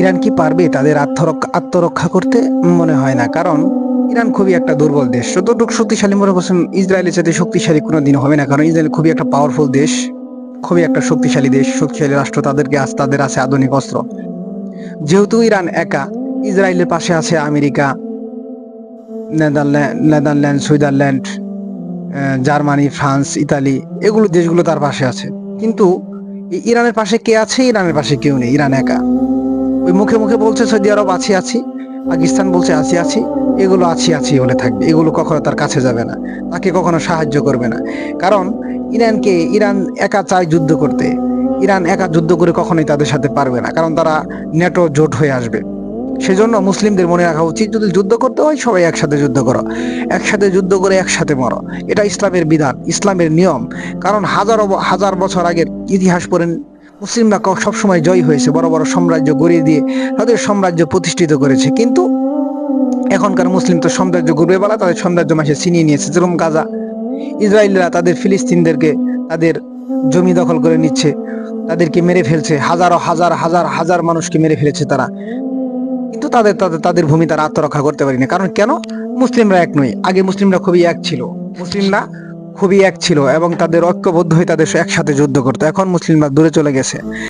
Iran কি পারবে তাদের আত্মরক্ষা করতে? মনে হয় না, কারণ ইরান খুবই একটা দুর্বল দেশ। যতটুকু শক্তিশালী মনে করছেন ইসরায়েলের সাথে শক্তিশালী কোনোদিন হবে না, কারণ ইসরায়েল খুবই একটা পাওয়ারফুল দেশ, খুবই একটা শক্তিশালী দেশ, শক্তিশালী রাষ্ট্র। তাদের আছে আধুনিক অস্ত্র। যেহেতু ইরান একা, ইসরায়েলের পাশে আছে America, Netherland, Switzerland, Germany, France, Italy, এগুলো দেশগুলো তার পাশে আছে। কিন্তু ইরানের পাশে কে আছে? ইরানের পাশে কেউ নেই, ইরান একা। ওই মুখে মুখে বলছে সৌদি আরব আছি আছি, পাকিস্তান বলছে আছি আছি, এগুলো আছি আছি বলে থাকবে, এগুলো কখনো তার কাছে যাবে না, তাকে কখনো সাহায্য করবে না। কারণ ইরান একা চায় যুদ্ধ করতে। ইরান একা যুদ্ধ করে কখনোই তাদের সাথে পারবে না, কারণ তারা ন্যাটো জোট হয়ে আসবে। সেজন্য মুসলিমদের মনে রাখা উচিত, যদি যুদ্ধ করতে হয় সবাই একসাথে যুদ্ধ করো, একসাথে যুদ্ধ করে একসাথে মরো। এটা ইসলামের বিধান, ইসলামের নিয়ম। কারণ হাজার বছর আগের ইতিহাস পড়েন, মুসলিমরা সবসময় জয়ী হয়েছে, বড় বড় সাম্রাজ্য গড়িয়ে দিয়ে তাদের সাম্রাজ্য প্রতিষ্ঠিত করেছে। কিন্তু এখনকার মুসলিম তো সাম্রাজ্য গড়বে বলা, তাদের সাম্রাজ্য মাসে ছিনিয়ে নিয়েছে। যেরকম গাজা, ইসরায়েলরা তাদের ফিলিস্তিনদেরকে, তাদের জমি দখল করে নিচ্ছে, তাদেরকে মেরে ফেলছে, হাজারো হাজার হাজার হাজার মানুষকে মেরে ফেলেছে তারা। কিন্তু তাদের ভূমি তারা আত্মরক্ষা করতে পারেনি। কারণ কেন? মুসলিমরা এক নয়। আগে মুসলিমরা খুবই এক ছিল এবং তাদের ঐক্যবদ্ধ হয়ে তাদের একসাথে যুদ্ধ করতো। এখন মুসলিমরা দূরে চলে গেছে।